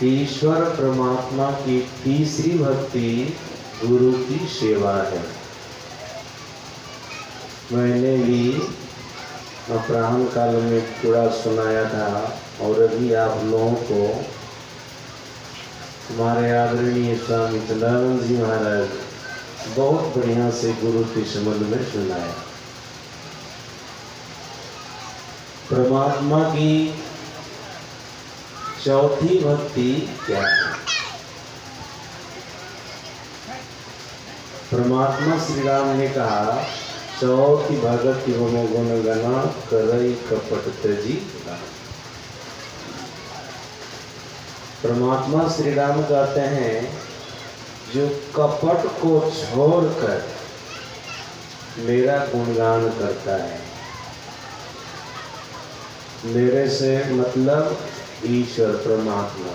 ईश्वर परमात्मा की तीसरी भक्ति गुरु की सेवा है। मैंने भी अपराह्न काल में थोड़ा सुनाया था और अभी आप लोगों को हमारे आदरणीय स्वामी चंद्रानंद जी महाराज बहुत बढ़िया से गुरु के संबंध में सुनाया। परमात्मा की चौथी भक्ति क्या है? परमात्मा श्री राम ने कहा चौथी भगत गुण गणा करई कपट त्यजी। परमात्मा श्री राम कहते हैं जो कपट को छोड़कर मेरा गुणगान करता है। मेरे से मतलब ईश्वर परमात्मा।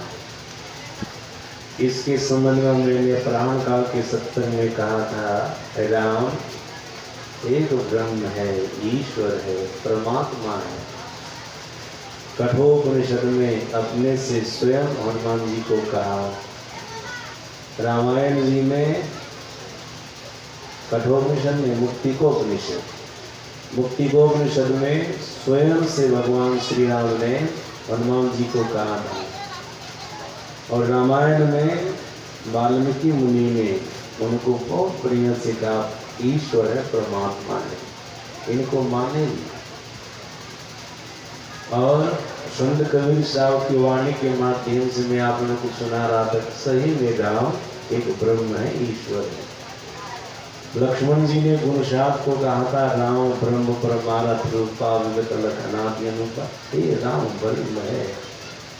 इसके संबंध में मैंने प्राण काल के सत्संग में कहा था राम एक ब्रह्म है, ईश्वर है, परमात्मा है। कठोपनिषद में अपने से स्वयं हनुमान जी को कहा। रामायण जी में कठोपनिषद में मुक्तिकोपनिषद में स्वयं से भगवान श्री राम ने हनुमान जी को कहा था। और रामायण में वाल्मीकि मुनि ने उनको बहुत बढ़िया से कहा ईश्वर है, परमात्मा है, इनको माने। और संत कबीर साहब की वाणी के माध्यम से मैं आप लोगों को सुना रहा था सही में राम एक ब्रह्म है, ईश्वर है। लक्ष्मण जी ने गुणसात को कहा था राम ब्रह्म परमारथ रूपा विगत लखनाथ अनुपा। ये राम ब्रह्म है,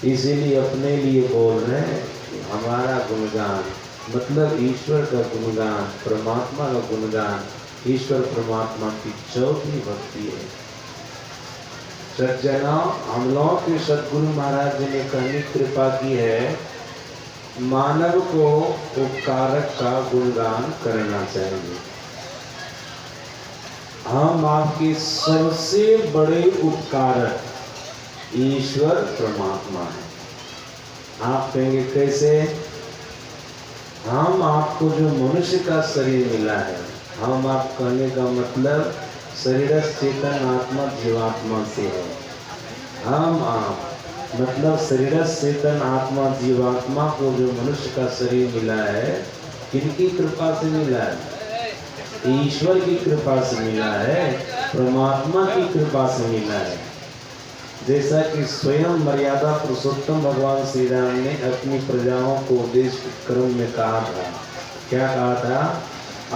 इसीलिए अपने लिए बोल रहे हैं कि हमारा गुणगान मतलब ईश्वर का गुणगान, परमात्मा का गुणगान, ईश्वर परमात्मा की चौथी भक्ति है। सज्जना हम लोगों के सदगुरु महाराज जी ने कहनी कृपा की है मानव को उपकारक का गुणगान करना चाहिए। हम आपके सबसे बड़े उपकारक ईश्वर परमात्मा है। आप कहेंगे कैसे? हम आपको जो मनुष्य का शरीर मिला है, हम आप कहने का मतलब शरीर चेतन आत्मा जीवात्मा से है। हम आप मतलब शरीर चेतन आत्मा जीवात्मा को जो मनुष्य का शरीर मिला है किनकी कृपा से मिला है? ईश्वर की कृपा से मिला है, परमात्मा की कृपा से मिला है। जैसा कि स्वयं मर्यादा पुरुषोत्तम भगवान श्री राम ने अपनी प्रजाओं को उपदेश क्रम में कहा था। क्या कहा था?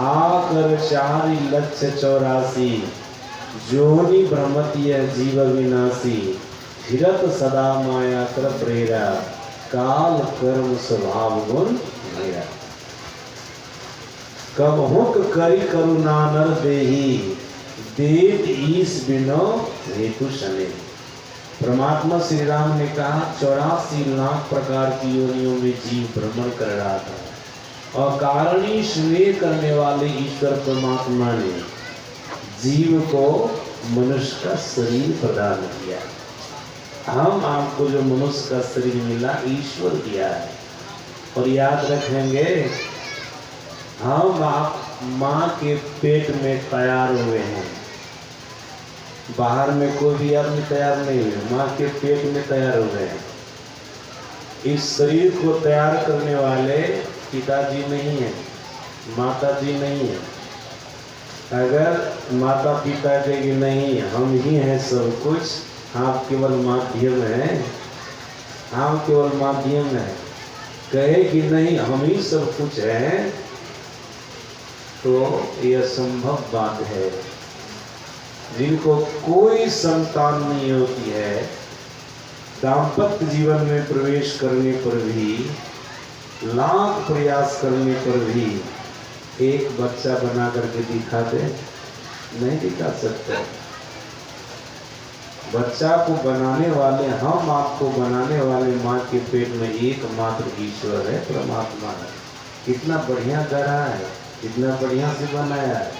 आकर 4,84,000 जोनि भ्रमत यह जीव विनाशी फिरत सदा माया कर प्रेरा काल कर्म स्वभाव गुण मेरा। कब हुक करी करुणा नर देही देव ईश बिनो हेतु शने। परमात्मा श्री राम ने कहा 84 लाख प्रकार की योनियों में जीव भ्रमण कर रहा था और कारणी स्नेह करने वाले ईश्वर परमात्मा ने जीव को मनुष्य का शरीर प्रदान किया। हम आपको जो मनुष्य का शरीर मिला ईश्वर दिया है। और याद रखेंगे हम आप माँ के पेट में तैयार हुए हैं, बाहर में कोई भी आदमी तैयार नहीं हुए, माँ के पेट में तैयार हुए हैं। इस शरीर को तैयार करने वाले पिताजी नहीं है, माता जी नहीं है। अगर माता पिता कहेगी नहीं हम ही हैं सब कुछ, आप केवल माध्यम हैं, हम केवल माध्यम हैं, कहे कि नहीं हम ही सब कुछ हैं, तो यह संभव बात है। जिनको कोई संतान नहीं होती है, दाम्पत्य जीवन में प्रवेश करने पर भी, लाख प्रयास करने पर भी एक बच्चा बना करके दिखाते नहीं दिखा सकते। बच्चा को बनाने वाले, हम आपको बनाने वाले माँ के पेट में एकमात्र ईश्वर है, परमात्मा है। कितना बढ़िया गढ़ा है, कितना बढ़िया से बनाया है।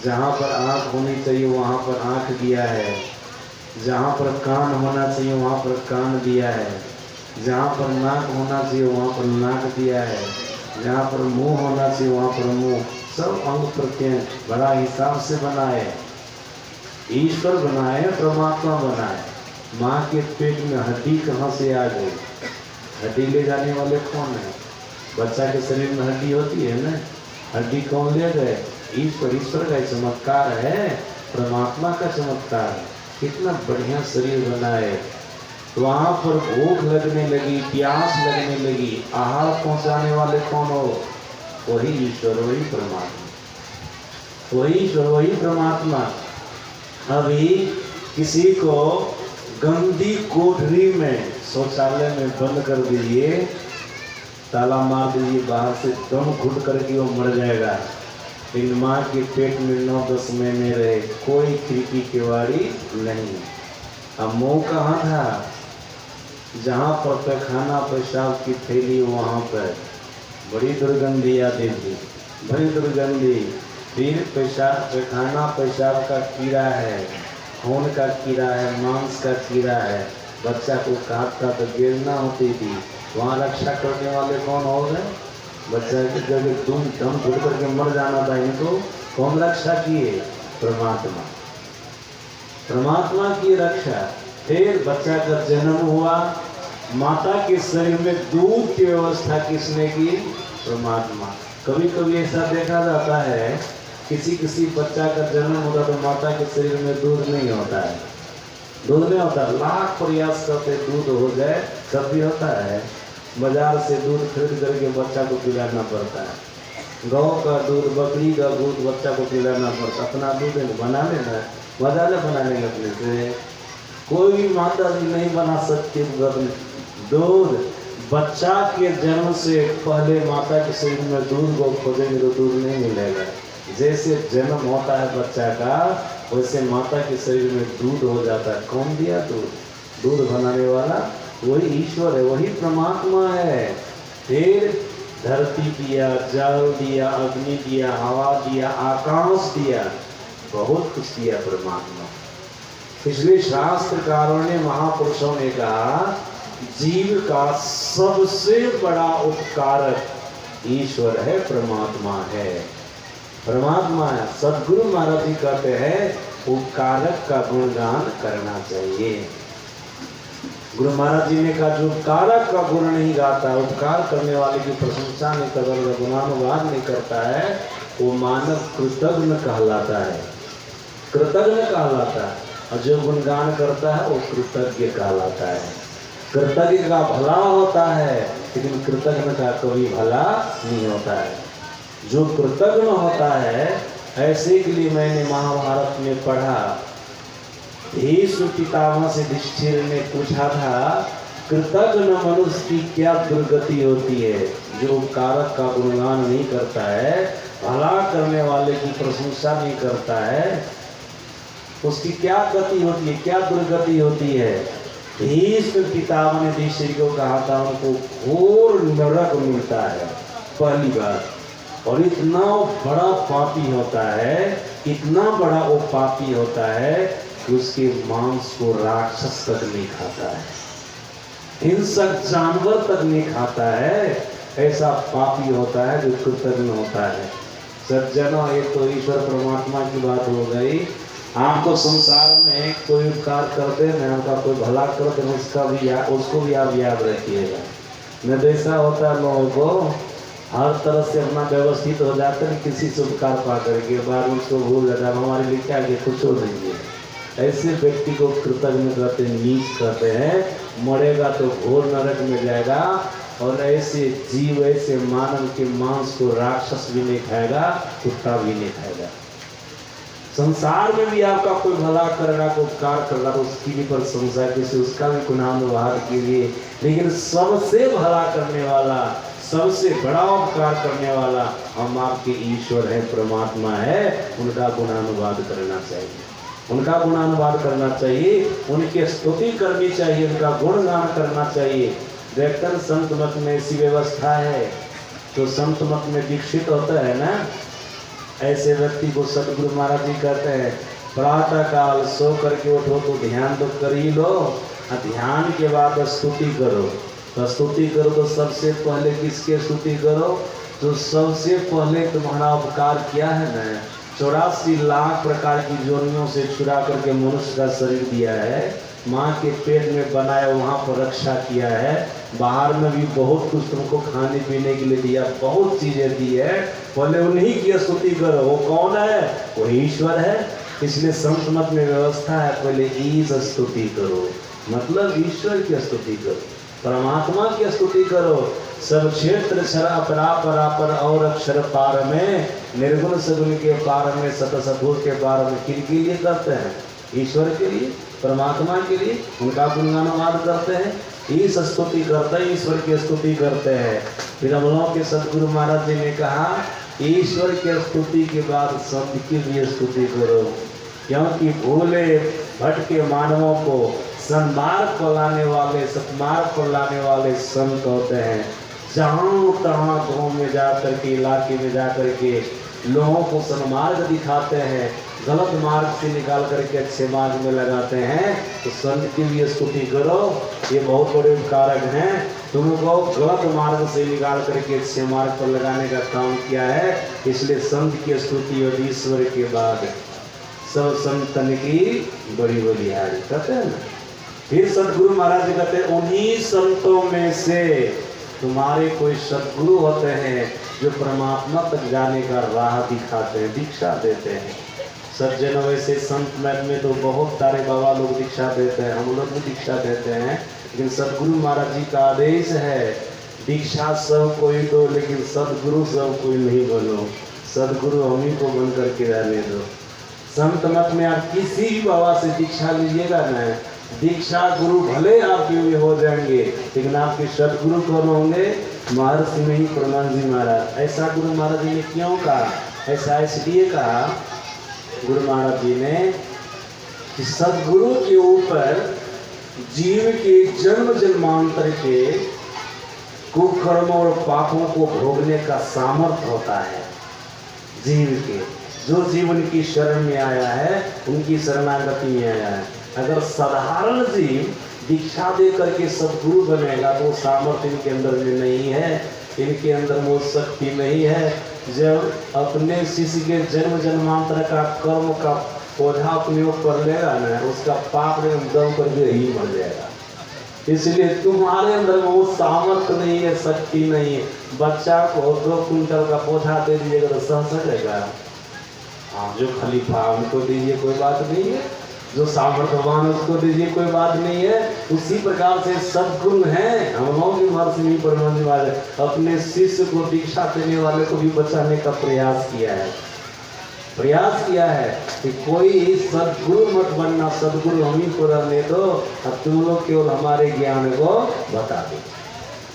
जहाँ पर आँख होनी चाहिए वहाँ पर आँख दिया है, जहाँ पर कान होना चाहिए वहाँ पर कान दिया है, जहाँ पर नाक होना चाहिए वहाँ पर नाक दिया है, जहाँ पर मुंह होना चाहिए वहाँ पर मुंह, सब अंग प्रत्यंग बड़ा हिसाब से बनाए। ईश्वर बनाए, परमात्मा बनाए। माँ के पेट में हड्डी कहाँ से आ गई? हड्डी ले जाने वाले कौन है? बच्चा के शरीर में हड्डी होती है ना, हड्डी कौन ले गए? ईश्वर। ईश्वर का चमत्कार है, परमात्मा का चमत्कार है। कितना बढ़िया शरीर बनाए। वहाँ पर भूख लगने लगी, प्यास लगने लगी, आहार पहुँचाने वाले कौन हो? वही ईश्वर, वही परमात्मा, वही ईश्वर, वही परमात्मा। अभी किसी को गंदी कोठरी में, शौचालय में बंद कर दीजिए, ताला मार दीजिए, बाहर से दम घुट करके वो मर जाएगा। इन माँ के पेट में 9-10 महीने रहे, कोई खिड़की केवाड़ी नहीं। अब मुँह कहाँ था? जहाँ पर पैखाना पेशाब की थैली वहाँ पर बड़ी दुर्गंधी आती थी, बड़ी दुर्गंधी। फिर पैखाना पेशाब का कीड़ा है, खून का कीड़ा है, मांस का कीड़ा है, बच्चा को काटता तो गिरना होती थी। वहाँ रक्षा करने वाले कौन हो गए? बच्चा की जगह तुम दम घुट करके मर जाना था, इनको कौन रक्षा किए? परमात्मा। परमात्मा की रक्षा। फिर बच्चा का जन्म हुआ, माता के शरीर में दूध की व्यवस्था किसने की? परमात्मा। कभी कभी ऐसा देखा जाता है, किसी बच्चा का जन्म होता तो माता के शरीर में दूध नहीं होता है, दूध नहीं होता, लाख प्रयास करते दूध हो जाए, तब भी होता है। बाजार से दूध खरीद करके बच्चा को पिलाना पड़ता है, गौ का दूध, बकरी का दूध बच्चा को पिलाना पड़ता। अपना दूध बना लेना, बाजार बना लेंगे अपने से, कोई भी माता जी नहीं बना सकती दूध। बच्चा के जन्म से पहले माता के शरीर में दूध को खोजेंगे तो दूध नहीं मिलेगा। जैसे जन्म होता है बच्चा का, वैसे माता के शरीर में दूध हो जाता है। कौन दिया दूध? दूध बनाने वाला वही ईश्वर है, वही परमात्मा है। फिर धरती दिया, जल दिया, अग्नि दिया, हवा दिया, आकाश दिया, बहुत कुछ दिया परमात्मा। इसलिए शास्त्रकारों ने, महापुरुषों ने कहा, जीव का सबसे बड़ा उपकारक ईश्वर है, परमात्मा है, परमात्मा है। सदगुरु महाराज जी कहते हैं उपकारक का गुणगान करना चाहिए। गुरु महाराज जी ने कहा जो उपकारक का गुण नहीं गाता, उपकार करने वाले की प्रशंसा नहीं करता, गुणानुवाद नहीं करता है, वो मानव कृतज्ञ कहलाता है, कृतज्ञ कहलाता है। और जो गुणगान करता है वो कृतज्ञ कहलाता है। कृतज्ञ का भला होता है, लेकिन कृतज्ञ का कभी भला नहीं होता है। जो कृतज्ञ होता है, ऐसे के लिए मैंने महाभारत में पढ़ा, भीष्म पितामह से युधिष्ठिर ने पूछा था, कृतज्ञ मनुष्य की क्या दुर्गति होती है? जो उपकारक का गुणगान नहीं करता है, भला करने वाले की प्रशंसा नहीं करता है, उसकी क्या गति होती है, क्या दुर्गति होती है? भीष्म पितामह ने युधिष्ठिर को कहा था, उनको घोर नरक मिलता है पहली बार। और इतना बड़ा पापी होता है, इतना बड़ा वो पापी होता है कि उसके मांस को राक्षस तक नहीं खाता है, हिंसक जानवर तक नहीं खाता है। ऐसा पापी होता है जो कृतज्ञ होता है। सज्जनों, ये तो ईश्वर परमात्मा की बात हो गई। आपको संसार में कोई उपकार करते हैं, आपका कोई भला करते हैं, उसको भी आप याद रखिएगा। न ऐसा होता है लोगों को हर तरह से अपना व्यवस्थित हो जाता है, किसी से उपकार पा करके बाद उसको भूल जाता है, हमारे लिए क्या कुछ हो नहीं है। ऐसे व्यक्ति को कृतज्ञ कहते हैं, नीच कहते हैं, मरेगा तो घोर नरक में जाएगा। और ऐसे जीव, ऐसे मानव के मांस को राक्षस भी नहीं खाएगा, कुत्ता भी नहीं खाएगा। संसार में भी आपका कोई भला करेगा, कोई उपकार करेगा तो उसकी भी प्रशंसा कीजिए, उसका भी गुणानुवाद कीजिए। लेकिन सबसे भला करने वाला, सबसे बड़ा उपकार करने वाला हम आपके ईश्वर है, परमात्मा है, उनका गुणानुवाद करना चाहिए, उनका गुणानुवाद करना चाहिए, उनकी स्तुति करनी चाहिए, उनका गुणगान करना चाहिए। देखकर संत मत में ऐसी व्यवस्था है, तो संत मत में दीक्षित होता है ना, ऐसे व्यक्ति को सदगुरु महाराज जी कहते हैं, प्रातः काल सो करके उठो तो ध्यान तो कर ही लो, ध्यान के बाद स्तुति करो। तो स्तुति करो तो सबसे पहले किसके स्तुति करो? तो सबसे पहले तुम्हारा उपकार किया है ना, 84 लाख प्रकार की योनियों से चुरा करके मनुष्य का शरीर दिया है, माँ के पेट में बनाया, वहाँ पर रक्षा किया है, बाहर में भी बहुत कुछ तुमको खाने पीने के लिए दिया, बहुत चीजें दी है, पहले उन्हीं की स्तुति करो। वो कौन है? वो ईश्वर है। इसलिए संत मत में व्यवस्था है, पहले ईश स्तुति करो, मतलब ईश्वर की स्तुति करो, परमात्मा की स्तुति करो। सब क्षेत्र क्षरा परापर और अक्षर पार में, निर्गुण सगुण के पार में, सत सतुर के पार में। किनके लिए करते हैं? ईश्वर के लिए, परमात्मा के लिए, उनका गुणगान करते हैं, ईश स्तुति करते हैं, ईश्वर की स्तुति करते हैं। फिर हम लोगों के सदगुरु महाराज जी ने कहा ईश्वर की स्तुति के बाद संत की भी स्तुति करो, क्योंकि भूले भटके मानवों को सन्मार्ग पर लाने वाले, सतमार्ग पर लाने वाले संत होते हैं। जहाँ तहाँ गाँव में जा करके, इलाके में जा करके लोगों को सन्मार्ग दिखाते हैं, गलत मार्ग से निकाल करके अच्छे मार्ग में लगाते हैं। तो संत की भी स्तुति करो, ये बहुत बड़े उपकारक हैं। तुमको गलत मार्ग से निकाल करके अच्छे मार्ग पर लगाने का काम किया है, इसलिए संत की स्तुति और ईश्वर के बाद सब संतन की बड़ी बलिहारी कहते हैं ना। फिर सदगुरु महाराज जी कहते हैं उन्हीं संतों में से तुम्हारे कोई सदगुरु होते हैं जो परमात्मा तक जाने का राह दिखाते हैं, दीक्षा देते हैं। सज्जन वैसे संत में तो बहुत सारे बाबा लोग दीक्षा देते हैं, हम लोग भी दीक्षा देते हैं, लेकिन सदगुरु महाराज जी का आदेश है दीक्षा सब कोई दो, लेकिन सदगुरु सब कोई नहीं बनो, सदगुरु हम ही को बन करके रहने दो। संत मत में आप किसी भी बाबा से दीक्षा लीजिएगा ना, दीक्षा गुरु भले आपके भी हो जाएंगे, लेकिन आपके सदगुरु कौन होंगे? महर्षि नहीं, परमानंद जी महाराज। ऐसा गुरु महाराज जी ने क्यों कहा? ऐसा इसलिए कहा गुरु महाराज जी ने कि सदगुरु के ऊपर जीव के जन्म जन्मांतर के कुकर्म और पापों को भोगने का सामर्थ्य होता है जीव के। जो जीव उनकी शरण में आया है, उनकी शरणागति में आया है। अगर साधारण जीव दीक्षा दे करके सदगुरु बनेगा तो सामर्थ्य इनके अंदर में नहीं है, इनके अंदर वो शक्ति नहीं है। जब अपने शिष्य के जन्म जन्मांतर का कर्म का पौधा अपने ऊपर लेगा ना, उसका पाप में दम करके ही मर जाएगा। इसलिए तुम्हारे अंदर वो सामर्थ्य नहीं है, शक्ति नहीं है। बच्चा को 2 कुंटल का पौधा दे दीजिएगा तो सह सकेगा? हाँ, जो खलीफा उनको दीजिए कोई बात नहीं है, जो सामर्थ्यवान उसको दीजिए कोई बात नहीं है। उसी प्रकार से सद्गुरु हैं हम लोग भी महर्षि परमानंद वाले, अपने शिष्य को दीक्षा देने वाले को भी बचाने का प्रयास किया है कि कोई सद्गुरु मत बनना, सद्गुरु हम ही को रहने दो, अब तुम लोग केवल हमारे ज्ञान को बता दो,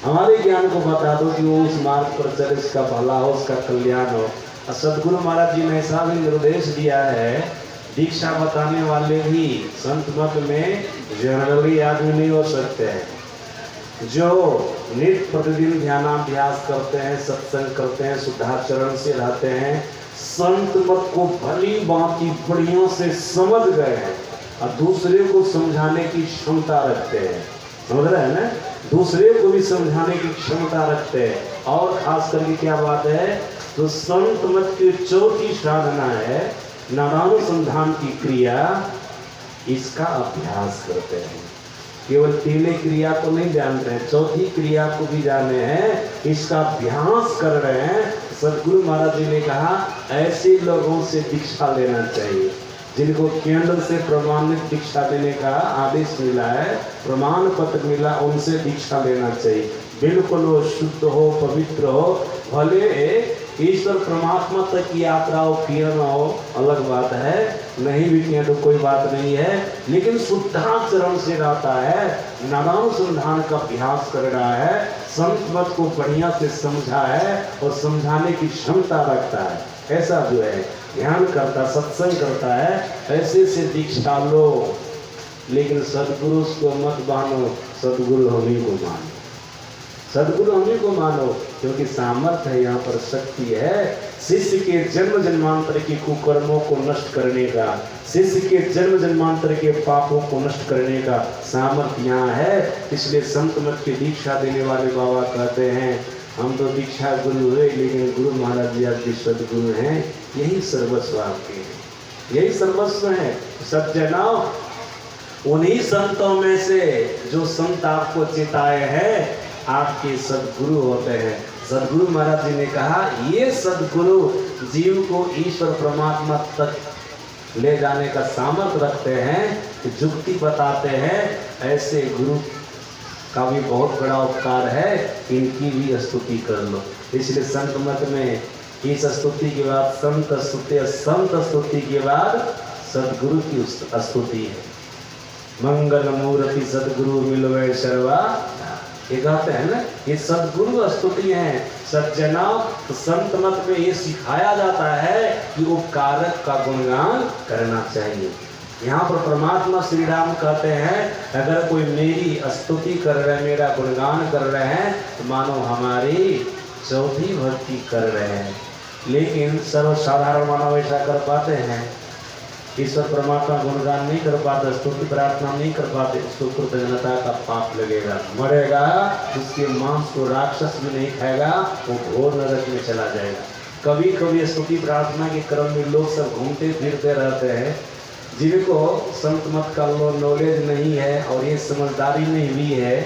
हमारे ज्ञान को बता दो कि वो उस मार्ग पर चले, उसका भला हो, उसका कल्याण हो। सदगुरु महाराज जी ने ऐसा भी निर्देश दिया है, दीक्षा बताने वाले भी संत मत में जनरली आदमी नहीं हो सकते हैं। जो नित्य प्रतिदिन ध्यानाभ्यास करते हैं, सत्संग करते हैं, शुद्धाचरण से रहते हैं, संत मत को भली भांति बढ़िया से समझ गए हैं और दूसरे को समझाने की क्षमता रखते हैं। समझ रहे हैं ना? दूसरे को भी समझाने की क्षमता रखते हैं। और खास करके क्या बात है, तो संत मत की चौथी साधना है नानानुसंधान की क्रिया, इसका अभ्यास करते हैं। केवल पहले क्रिया को नहीं जानते हैं, चौथी क्रिया को भी जाने हैं, इसका अभ्यास कर रहे हैं। सदगुरु महाराज जी ने कहा ऐसे लोगों से दीक्षा लेना चाहिए जिनको केंद्र से प्रमाणित दीक्षा देने का आदेश मिला है, प्रमाण पत्र मिला, उनसे दीक्षा लेना चाहिए। बिल्कुल वो शुद्ध हो, पवित्र हो, भले ईश्वर परमात्मा तक की यात्रा हो, किया ना हो, अलग बात है, नहीं भी किया तो कोई बात नहीं है, लेकिन शुद्धाचरण से रहता है, नानानुसंधान का अभ्यास कर रहा है, संत मत को बढ़िया से समझा है और समझाने की क्षमता रखता है, ऐसा जो है ध्यान करता, सत्संग करता है, ऐसे से दीक्षा लो। लेकिन सदगुरु को मत मानो, सदगुरु हम ही को मानो। सदगुरु हमें को मानो, क्योंकि सामर्थ्य है, यहाँ पर शक्ति है। शिष्य के जन्म जन्मांतर के कुकर्मों को नष्ट करने का, शिष्य के जन्म जन्मांतर के पापों को नष्ट करने का सामर्थ्य यहाँ है। इसलिए संत मत की दीक्षा देने वाले बाबा कहते हैं, हम तो दीक्षा गुरु हुए, लेकिन गुरु महाराज जी आपके सदगुरु हैं, यही सर्वस्व आपके हैं, यही सर्वस्व है। सज्जनों, उन्हीं संतों में से जो संत आपको चेताए हैं आपके सदगुरु होते हैं। सदगुरु महाराज जी ने कहा, ये सदगुरु जीव को ईश्वर परमात्मा तक ले जाने का सामर्थ्य रखते हैं, जुक्ति बताते हैं। ऐसे गुरु का भी बहुत बड़ा उपकार है, इनकी भी स्तुति कर लो। इसलिए संत मत में इस स्तुति के बाद संत स्तुति, संत स्तुति के बाद सदगुरु की स्तुति है। मंगल मूर्ति सदगुरु मिलवे सर्वा, ये कहते हैं ना, ये सदगुरु स्तुति है। सज्जनों, तो संत मत में ये सिखाया जाता है कि उपकारक का गुणगान करना चाहिए। यहाँ पर परमात्मा श्री राम कहते हैं, अगर कोई मेरी स्तुति कर रहे हैं, मेरा गुणगान कर रहे हैं, तो मानो हमारी चौथी भक्ति कर रहे हैं। लेकिन सर्वसाधारण मानव ऐसा कर पाते हैं? ईश्वर परमात्मा गुणगान नहीं कर पाते, स्तुति प्रार्थना नहीं कर पाते, उसको कृतज्ञता का पाप लगेगा, मरेगा, उसके मांस को राक्षस भी नहीं खाएगा, वो घोर नरक में चला जाएगा। कभी कभी स्तुति प्रार्थना के क्रम में लोग सब घूमते फिरते रहते हैं, जिनको संत मत का नॉलेज नहीं है और ये समझदारी नहीं हुई है,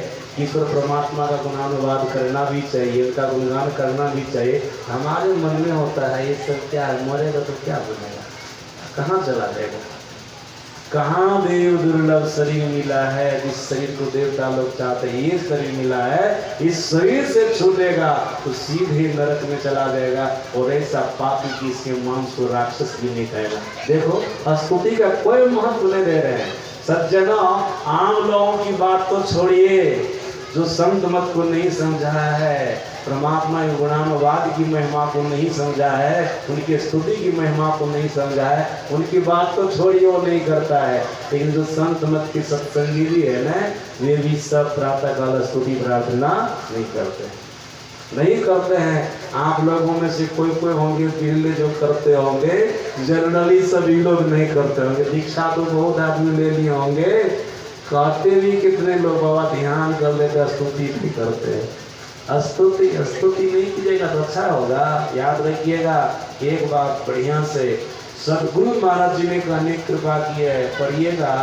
ईश्वर परमात्मा का गुणानुवाद करना भी चाहिए, उनका गुणगान करना भी चाहिए। हमारे मन में होता है ये सब क्या है, मरेगा तो क्या बनेगा, कहाँ चला जाएगा। कहाँ देव दुर्लभ शरीर मिला है, जिस शरीर को देवता लोग चाहते हैं, ये शरीर मिला है, इस शरीर से छूटेगा तो सीधे नरक में चला जाएगा। और ऐसा पापी की इसके मांस को राक्षस भी नहीं खाएगा। देखो, स्तुति का कोई महत्व नहीं दे रहे हैं। सज्जनों, आम लोगों की बात तो छोड़िए, जो संत मत को नहीं समझा है, परमात्मा के गुणानुवाद की महिमा को नहीं समझा है, उनकी स्तुति की महिमा को नहीं समझा है, उनकी बात तो छोड़िए, वो नहीं करता है। लेकिन जो संत मत के सत्संगी भी है ना, वे भी सब प्रातः काल स्तुति प्रार्थना नहीं करते हैं। आप लोगों में से कोई होंगे पीले जो करते होंगे, जनरली सभी लोग नहीं करते होंगे। दीक्षा तो बहुत आदमी ले लिए होंगे, कहते भी कितने लोग बाबा ध्यान कर लेते, स्तुति भी करते हैं। स्तुति नहीं कीजिएगा तो अच्छा होगा। याद रखिएगा एक बात बढ़िया से, सदगुरु महाराज जी ने कहने की कृपा की है, पढ़िएगा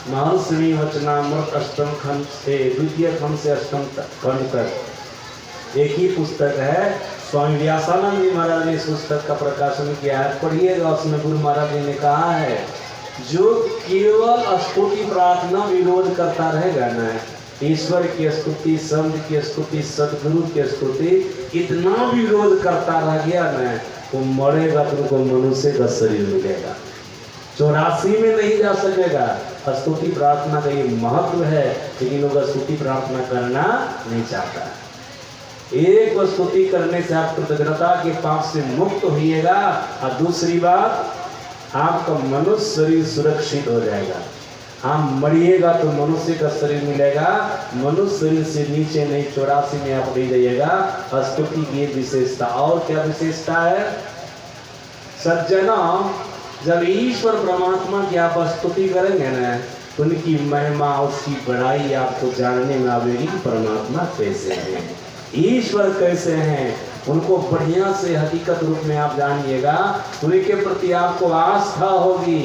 महर्षि वचनामृत अष्टम खंड से द्वितीय खंड से अष्टम खंड तक एक ही पुस्तक है। स्वामी व्यासानंद जी महाराज ने इस पुस्तक का प्रकाशन किया है, पढ़िएगा। उसमें गुरु महाराज जी ने कहा है, जो केवल स्तुति प्रार्थना विरोध करता रहेगा ना, ईश्वर की स्तुति, संत की स्तुति, सदगुरु की स्तुति इतना विरोध करता रह गया ना, वो मरेगा तो उनको मनुष्य का शरीर मिलेगा, 84 में नहीं जा सकेगा। स्तुति प्रार्थना का ये महत्व है, लेकिन लोग स्तुति प्रार्थना करना नहीं चाहता। एक स्तुति करने से आप कृतज्ञता के पाप से मुक्त होइएगा, और दूसरी बात, आपका मनुष्य शरीर सुरक्षित हो जाएगा। आप मरिएगा तो मनुष्य का शरीर मिलेगा, मनुष्य शरीर से नीचे नहीं, 84 में आप ले जाइएगा। स्तुति की विशेषता, और क्या विशेषता है? सज्जनों, जब ईश्वर परमात्मा की आप स्तुति करेंगे ना, तो उनकी महिमा, उसकी बड़ाई आपको जानने में आवेगी। परमात्मा कैसे हैं, ईश्वर कैसे हैं, उनको बढ़िया से हकीकत रूप में आप जानिएगा। उनके प्रति आपको आस्था होगी,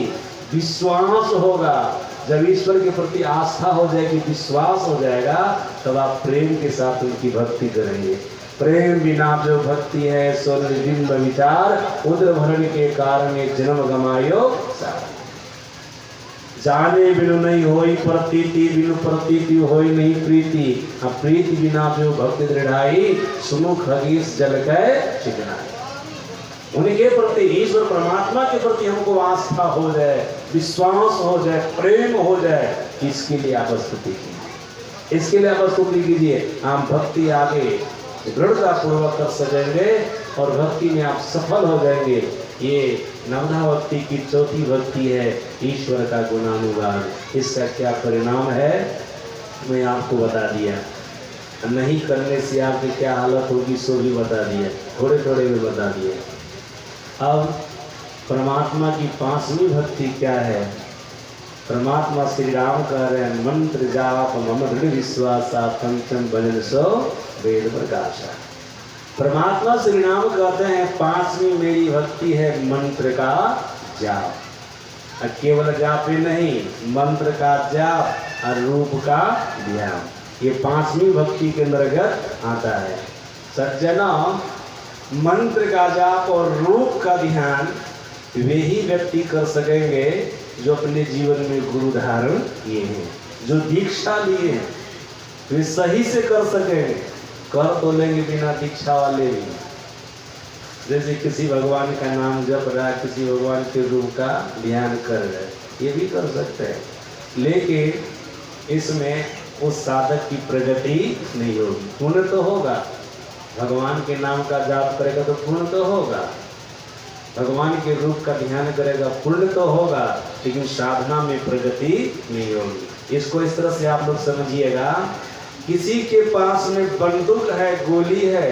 विश्वास होगा। जब ईश्वर के प्रति आस्था हो जाएगी, विश्वास हो जाएगा, तब आप प्रेम के साथ उनकी भक्ति करेंगे। प्रेम बिना जो भक्ति है, सो निर्बिंब विचार, उदर भरण के कारण एक जन्म गमायो जाने बिनु नहीं होई प्रतीति, बिनु प्रतीति होई नहीं प्रीति। अब प्रीति बिना जो भक्ति दृढ़ाई, सुनो खगीस जल गए चिकनाई। उनके प्रति, ईश्वर परमात्मा के प्रति हमको आस्था हो जाए, विश्वास हो जाए, प्रेम हो जाए, इसके लिए आप स्तुति कीजिए, इसके लिए आप स्तुति कीजिए। आप भक्ति आगे दृढ़ता पूर्वक कर सकेंगे और भक्ति में आप सफल हो जाएंगे। ये नवधा भक्ति की चौथी भक्ति है, ईश्वर का गुणानुगान। इसका क्या परिणाम है, मैं आपको बता दिया। नहीं करने से आपकी क्या हालत होगी सो भी बता दिया, थोड़े थोड़े में बता दिए। अब परमात्मा की 5वीं भक्ति क्या है? परमात्मा श्री राम कह रहे हैं मंत्र जाप मम दृढ़ विश्वासा पंचम भजन सो वेद प्रकाशा। परमात्मा श्री राम कहते हैं 5वीं मेरी भक्ति है मंत्र का जाप। केवल जाप ही नहीं, मंत्र का जाप और रूप का ध्यान, ये 5वीं भक्ति के अंतर्गत आता है। सज्जनों, मंत्र का जाप और रूप का ध्यान वे ही व्यक्ति कर सकेंगे जो अपने जीवन में गुरु धारण किए हैं, जो दीक्षा लिए हैं, वे सही से कर सकेंगे। कर तो लेंगे बिना दीक्षा वाले भी, जैसे किसी भगवान का नाम जप रहा है, किसी भगवान के रूप का ध्यान कर रहा है, ये भी कर सकते हैं, लेकिन इसमें उस साधक की प्रगति नहीं होगी। पुण्य तो होगा, भगवान के नाम का जाप करेगा तो पुण्य तो होगा, भगवान के रूप का ध्यान करेगा पुण्य तो होगा, लेकिन साधना में प्रगति नहीं होगी। इसको इस तरह से आप लोग समझिएगा, किसी के पास में बंदूक है, गोली है,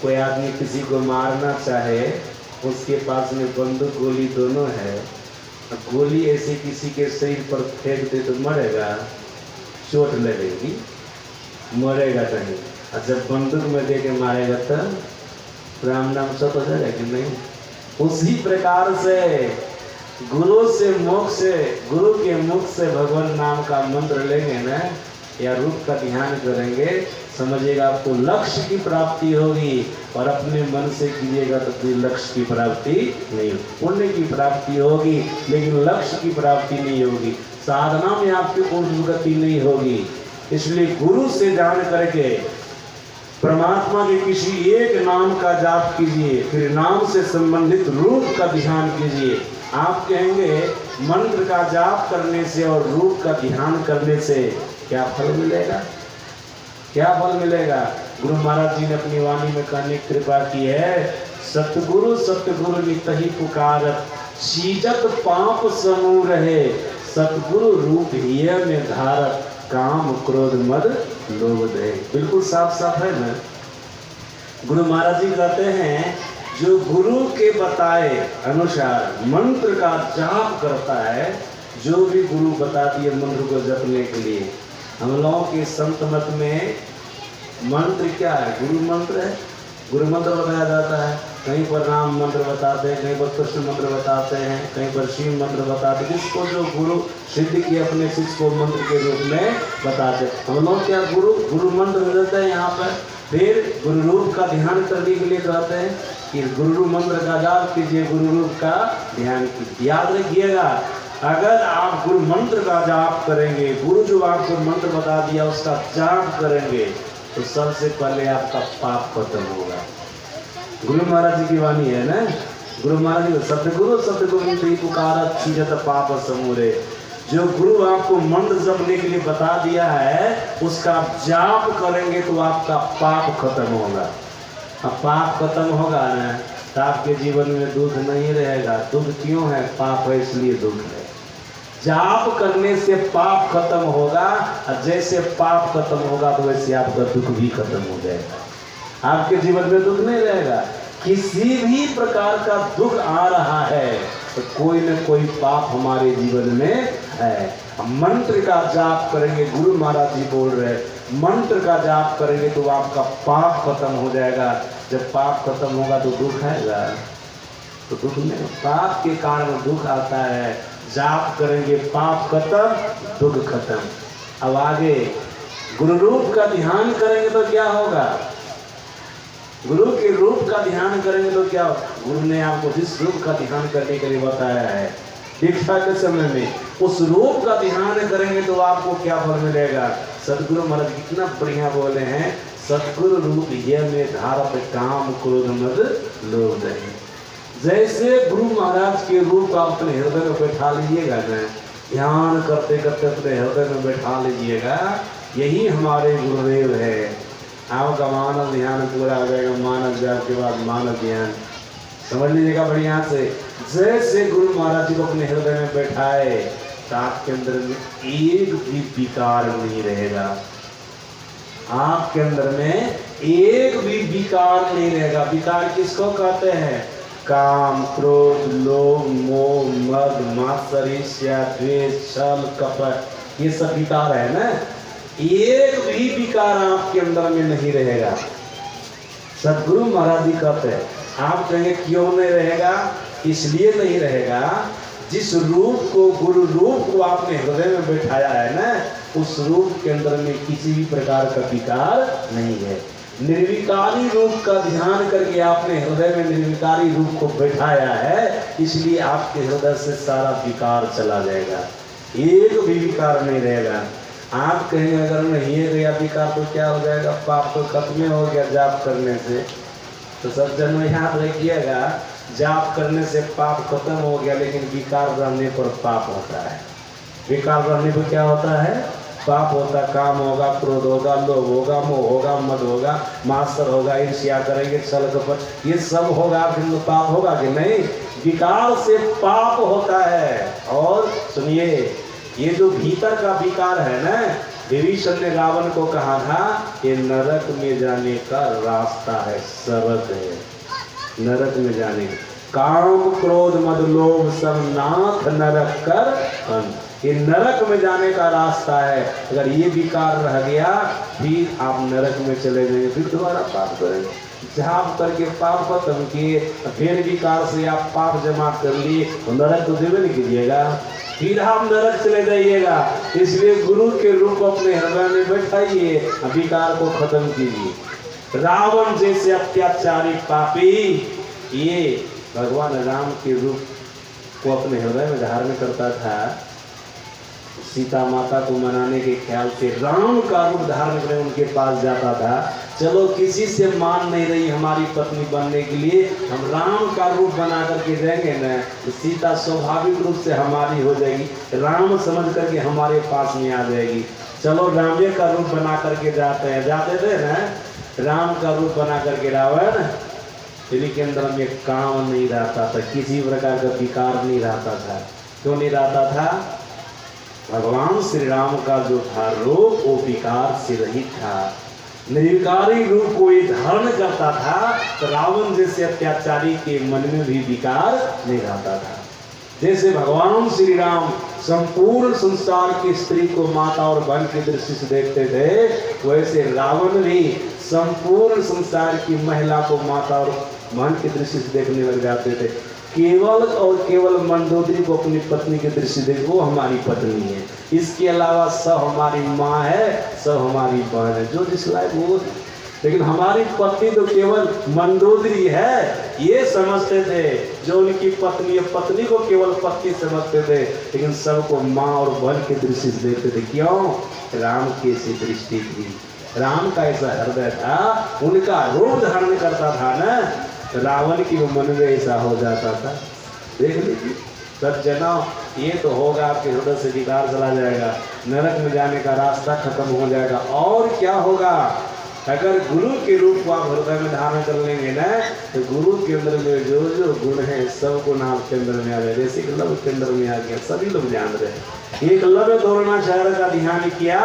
कोई आदमी किसी को मारना चाहे, उसके पास में बंदूक गोली दोनों है, गोली ऐसे किसी के शरीर पर फेंक दे तो मरेगा, चोट लगेगी, मरेगा नहीं। और जब बंदूक में दे के मारेगा तो राम नाम सब हो जाएगा कि नहीं? उसी प्रकार से गुरु से मुख से, गुरु के मुख से भगवान नाम का मंत्र लेंगे ना, या रूप का ध्यान करेंगे, समझिएगा आपको लक्ष्य की प्राप्ति होगी। और अपने मन से कीजिएगा तो कोई लक्ष्य की प्राप्ति नहीं होगी, पुण्य की प्राप्ति होगी, लेकिन लक्ष्य की प्राप्ति नहीं होगी, साधना में आपकी उन्नति नहीं होगी। इसलिए गुरु से जान करके परमात्मा के किसी एक नाम का जाप कीजिए, फिर नाम से संबंधित रूप का ध्यान कीजिए। आप कहेंगे मंत्र का जाप करने से और रूप का ध्यान करने से क्या फल मिलेगा? क्या फल मिलेगा? गुरु महाराज जी ने अपनी वाणी में कहने की कृपा की है, सतगुरु सतगुरु नित ही पुकारत, सीजत पाप समूह रहे, सतगुरु रूप हिय में धारत, काम क्रोध मद लोभ दे। बिल्कुल साफ साफ है ना। गुरु महाराज जी कहते हैं, जो गुरु के बताए अनुसार मंत्र का जाप करता है, जो भी गुरु बता दिए मंत्र को जपने के लिए, हम लोगों के संत मत में मंत्र क्या है? गुरु मंत्र है, गुरु मंत्र बताया जाता है। कहीं पर राम मंत्र बताते हैं, कहीं पर कृष्ण मंत्र बताते हैं, कहीं पर शिव मंत्र बताते हैं, जिसको जो गुरु सिद्ध किए अपने शिष्य को मंत्र के रूप में बताते हैं। हम लोग क्या गुरु मंत्र देते हैं यहाँ पर, फिर गुरु रूप का ध्यान करने के लिए कहते हैं कि गुरु मंत्र का जाप कीजिए, गुरु रूप का ध्यान कीजिए। याद रखिएगा, अगर आप गुरु मंत्र का जाप करेंगे, गुरु जो आपको मंत्र बता दिया उसका जाप करेंगे, तो सबसे पहले आपका पाप खत्म होगा। गुरु महाराज जी की वाणी है ना, गुरु महाराज जी सतगुरु नित पुकारत, सीजत पाप समूरे। जो गुरु आपको मंत्र जपने के लिए बता दिया है, उसका जाप करेंगे तो आपका पाप खत्म होगा। अब पाप खत्म होगा ना, तो आपके जीवन में दुख नहीं रहेगा। दुख क्यों है? पाप है इसलिए दुख है। जाप करने से पाप खत्म होगा, और जैसे पाप खत्म होगा तो वैसे आपका दुख भी खत्म हो जाएगा। आपके जीवन में दुख नहीं रहेगा। किसी भी प्रकार का दुख आ रहा है तो कोई न कोई पाप हमारे जीवन में है। हम मंत्र का जाप करेंगे, गुरु महाराज जी बोल रहे हैं, मंत्र का जाप करेंगे तो आपका पाप खत्म हो जाएगा। जब पाप खत्म होगा तो दुख आएगा? तो दुख नहीं, पाप के कारण दुख आता है। जाप करेंगे पाप खत्म, दुख खत्म। अब आगे गुरु रूप का ध्यान करेंगे तो क्या होगा? गुरु के रूप का ध्यान करेंगे तो क्या होगा? गुरु ने आपको जिस रूप का ध्यान करने के लिए बताया है दीक्षा के समय में, उस रूप का ध्यान करेंगे तो आपको क्या फल मिलेगा? सतगुरु महाराज कितना बढ़िया बोले हैं, सतगुरु रूप यह में धारत, काम क्रोध मद लोभ दहे। जैसे गुरु महाराज के रूप आप अपने हृदय में बैठा लीजिएगा ना, ध्यान करते करते अपने हृदय में बैठा लीजिएगा, यही हमारे गुरुदेव है। आपका मानव ध्यान पूरा हो जाएगा, मानव जाप के बाद मानव ध्यान, समझ लीजिएगा बढ़िया से। जैसे गुरु महाराज जी को अपने हृदय में बैठाए तो आपके अंदर में एक भी विकार नहीं रहेगा। आपके अंदर में एक भी विकार नहीं रहेगा। विकार किसको कहते हैं? काम, क्रोध, लोभ, मोह, मद, मात्सर्य, ईर्ष्या, द्वेष, छल, कपट, ये सब विकार है ना। एक भी विकार आपके अंदर में नहीं रहेगा। सदगुरु महाराज जी कहते हैं, आप कहेंगे क्यों नहीं रहेगा? इसलिए नहीं रहेगा, जिस रूप को, गुरु रूप को आपने हृदय में बैठाया है ना, उस रूप के अंदर में किसी भी प्रकार का विकार नहीं है। निर्विकारी रूप का ध्यान करके आपने हृदय में निर्विकारी रूप को बैठाया है, इसलिए आपके हृदय से सारा विकार चला जाएगा, एक भी विकार नहीं रहेगा। आप कहेंगे अगर नहीं गया विकार तो क्या हो जाएगा? पाप तो खत्म हो गया जाप करने से। तो सज्जन याद रखिएगा, जाप करने से पाप खत्म हो गया, लेकिन विकार रहने पर पाप होता है। विकार रहने पर क्या होता है? पाप होगा। काम होगा, क्रोध होगा, लोभ होगा, मोह होगा, मद होगा, मात्सर्य होगा, ईर्ष्या करेंगे, छल कपट, ये सब होगा, फिर तो पाप होगा कि नहीं? विकार से पाप होता है। और सुनिए, ये जो भीतर का विकार है ना, विभीषण ने रावण को कहा था, ये नरक में जाने का रास्ता है, शरत है नरक में जाने। काम, क्रोध, मद, लोभ सब नाथ नरक कर अंत, ये नरक में जाने का रास्ता है। अगर ये विकार रह गया, फिर आप नरक में चले जाएंगे, फिर दोबारा पाप करेंगे। जाप करके पाप खत्म किए, फिर विकार से आप पाप जमा कर लिए, तो नरक तो देवे नहीं कीजिएगा, फिर आप नरक चले जाइएगा। इसलिए गुरु के रूप अपने हृदय में बैठाइए, विकार को खत्म कीजिए। रावण जैसे अत्याचारी पापी, ये भगवान राम के रूप को अपने हृदय में धारण करता था। सीता माता को मनाने के ख्याल से राम का रूप धारण कर उनके पास जाता था। चलो किसी से मान नहीं रही हमारी पत्नी बनने के लिए, हम राम का रूप बना करके जाएंगे न, तो सीता स्वाभाविक रूप से हमारी हो जाएगी, राम समझ करके हमारे पास में आ जाएगी। चलो रामे का रूप बना करके जाते थे ना, राम का रूप बना करके रावण, इनके अंदर में काम नहीं रहता था, किसी प्रकार का विकार नहीं रहता था। क्यों नहीं रहता था? भगवान श्री राम का जो था रूप, वो विकार से रहित था, निर्विकारी रूप को ये धारण करता था। तो रावण जैसे अत्याचारी के मन में भी विकार नहीं रहता था। जैसे भगवान श्री राम संपूर्ण संसार की स्त्री को माता और बहन की दृष्टि से देखते थे, वैसे रावण भी संपूर्ण संसार की महिला को माता और बहन की दृष्टि से देखने लग जाते थे। केवल और केवल मंदोदरी को अपनी पत्नी की दृष्टि से, वो हमारी पत्नी है, इसके अलावा सब हमारी माँ है, सब हमारी बहन है, जो जिस लायक वो। लेकिन हमारी पत्नी तो केवल मंदोदरी है, ये समझते थे। जो उनकी पत्नी है, पत्नी को केवल पत्नी समझते थे, लेकिन सबको माँ और बहन की दृष्टि से देखते थे। क्यों? राम की ऐसी दृष्टि थी, राम का ऐसा हृदय था, उनका रूप धारण करता था ना, रावण की वो मन में ऐसा हो जाता था। देख लीजिए सज्जना, ये तो होगा, आपके हृदय से विकार चला जाएगा, नरक में जाने का रास्ता खत्म हो जाएगा। और क्या होगा? अगर गुरु के रूप को आप हृदय में धारण कर लेंगे ना, तो गुरु के अंदर में जो जो गुण है सब गुण आपके अंदर में आ गए। जैसे एकलव्य के अंदर में आ गया, सभी लोग जान रहे। एकलव्य द्रोणाचार्य का ध्यान किया,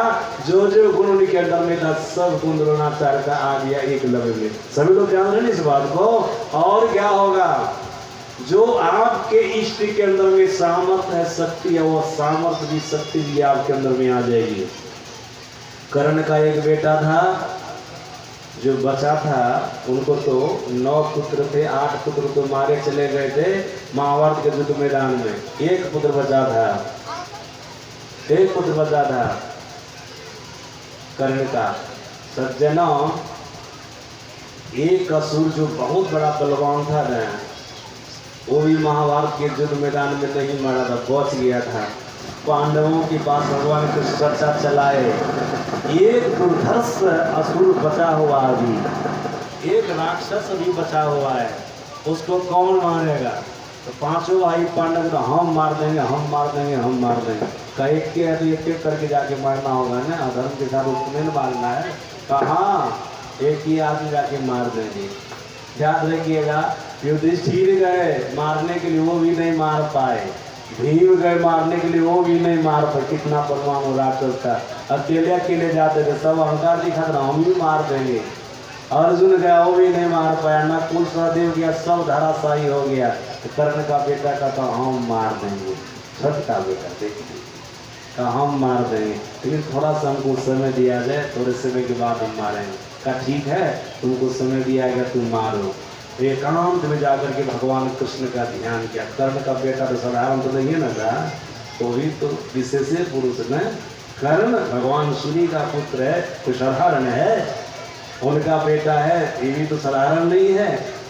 जो जो गुण उनके अंदर में था सब गुण द्रोणाचार्य का आ गया एकलव्य में। सभी लोग जान रहे हैं इस बात को। और क्या होगा? जो आपके इष्ट के अंदर में सामर्थ्य है, शक्ति है, वो सामर्थ्य भी शक्ति भी आपके अंदर में आ जाएगी। कर्ण का एक बेटा था जो बचा था, उनको तो 9 पुत्र थे, 8 पुत्र तो मारे चले गए थे महाभारत के युद्ध मैदान में, एक पुत्र बचा था, एक पुत्र बचा था कर्ण का। सज्जनों, एक असुर जो बहुत बड़ा बलवान था ना, वो भी महाभारत के युद्ध मैदान में नहीं मरा था, बच गया था। पांडवों के पास भगवान की चर्चा चलाए, एक दुर्धर्ष असुर बचा हुआ, अभी एक राक्षस भी बचा हुआ है, उसको कौन मारेगा? तो पांचों भाई पांडव को हम मार देंगे, हम मार देंगे, हम मार देंगे। एक के तो एक करके जाके मारना होगा ना, अधर्म के साथ उसको नहीं मारना है। कहाँ एक ही आदमी जाके मार देंगे। याद रखिएगा, युधिष्ठिर गए मारने के लिए, वो भी नहीं मार पाए। भीम गए मारने के लिए, वो भी नहीं मार पाए। कितना परमाणु राक्षस था, अकेले अकेले जाते थे, सब अहंकार दिखा था हम भी मार देंगे। अर्जुन गया, वो भी नहीं मार पाया। नकुल सहदेव गया, सब धराशायी हो गया। तो कर्ण का बेटा कहता हम मार देंगे, छोटा बेटा देखिए का हम मार देंगे, लेकिन थोड़ा सा हमको समय दिया जाए, थोड़े समय के बाद हम मारेंगे। कहा ठीक है, तुमको समय दिया गया, तुम मारो। एकांत में जाकर के भगवान कृष्ण का ध्यान किया। कर्ण का बेटा तो साधारण तो नहीं है ना था, तो भी तो विशेष पुरुष ने कर्ण भगवान सूर्य का पुत्र है, तो साधारण है, उनका बेटा है, ये भी तो साधारण नहीं है।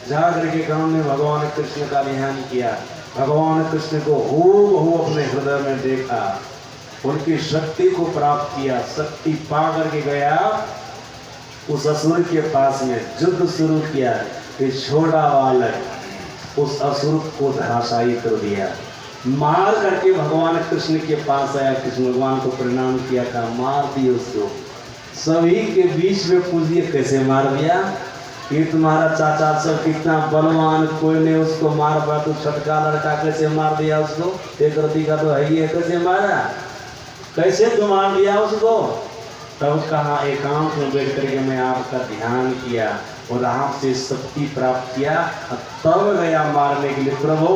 जाकर के कर्ण ने भगवान कृष्ण का ध्यान किया, भगवान कृष्ण को हूबहू अपने हृदय में देखा, उनकी शक्ति को प्राप्त किया। शक्ति पा करके गया उस असुर के पास में, युद्ध शुरू किया। फिर छोटा बालक उस असुर को धराशायी कर दिया। मार करके भगवान कृष्ण के पास आया, कृष्ण भगवान को प्रणाम किया, था मार दिए उसको। सभी के बीच में पूछिए कैसे मार दिया, ये तुम्हारा चाचा सब कितना बलवान, कोई ने उसको मार पाया, तो छटका लड़का कैसे मार दिया उसको, एक रति का तो है ही है, कैसे मारा, कैसे तुम मार दिया उसको। तब कहा एकांत में बैठ करके मैं आपका ध्यान किया और आपसे शक्ति प्राप्त किया, तब गया मारने के लिए। प्रभु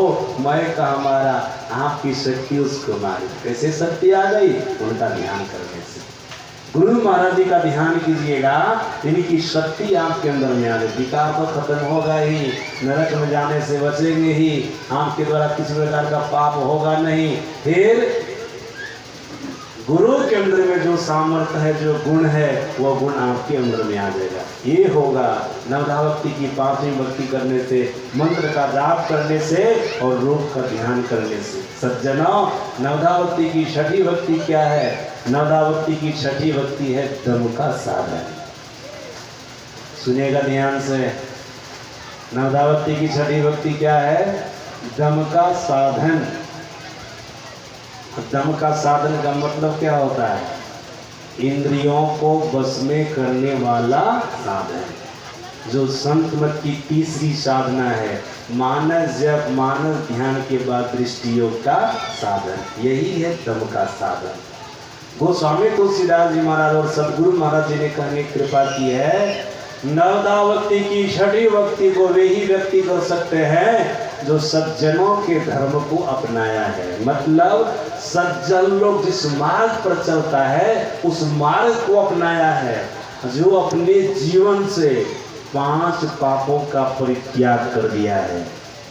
मैं कहा मारा, आपकी शक्ति उसको मारी। कैसे शक्ति आ गई, उनका ध्यान करने से। गुरु महाराज जी का ध्यान कीजिएगा, इनकी शक्ति आपके अंदर में आ गई। विकार तो खत्म होगा ही, नरक में जाने से बचेंगे ही, आपके द्वारा किसी प्रकार का पाप होगा नहीं। फिर गुरु के अंदर में जो सामर्थ्य है, जो गुण है, वो गुण आपके अंदर में आ जाएगा। ये होगा नवधा भक्ति की 5वीं भक्ति करने से, मंत्र का जाप करने से और रूप का ध्यान करने से। सज्जनों, नवधा भक्ति की 6ठी भक्ति क्या है? नवधा भक्ति की 6ठी भक्ति है दम का साधन। सुनिएगा ध्यान से, नवधा भक्ति की 6ठी भक्ति क्या है? दम का साधन। दम का साधन का मतलब क्या होता है? इंद्रियों को बस में करने वाला साधन, जो संत मत की तीसरी साधना है। मानस जप, मानस ध्यान के बाद दृष्टि योग का साधन, यही है दम का साधन। गोस्वामी तुलसीदास जी महाराज और सदगुरु महाराज जी ने कहने की कृपा की है, नवधा भक्ति की 6ठी भक्ति को वे ही व्यक्ति कर सकते हैं जो सज्जनों के धर्म को अपनाया है। मतलब सज्जन लोग जिस मार्ग पर चलता है, उस मार्ग को अपनाया है, जो अपने जीवन से 5 पापों का परित्याग कर दिया है।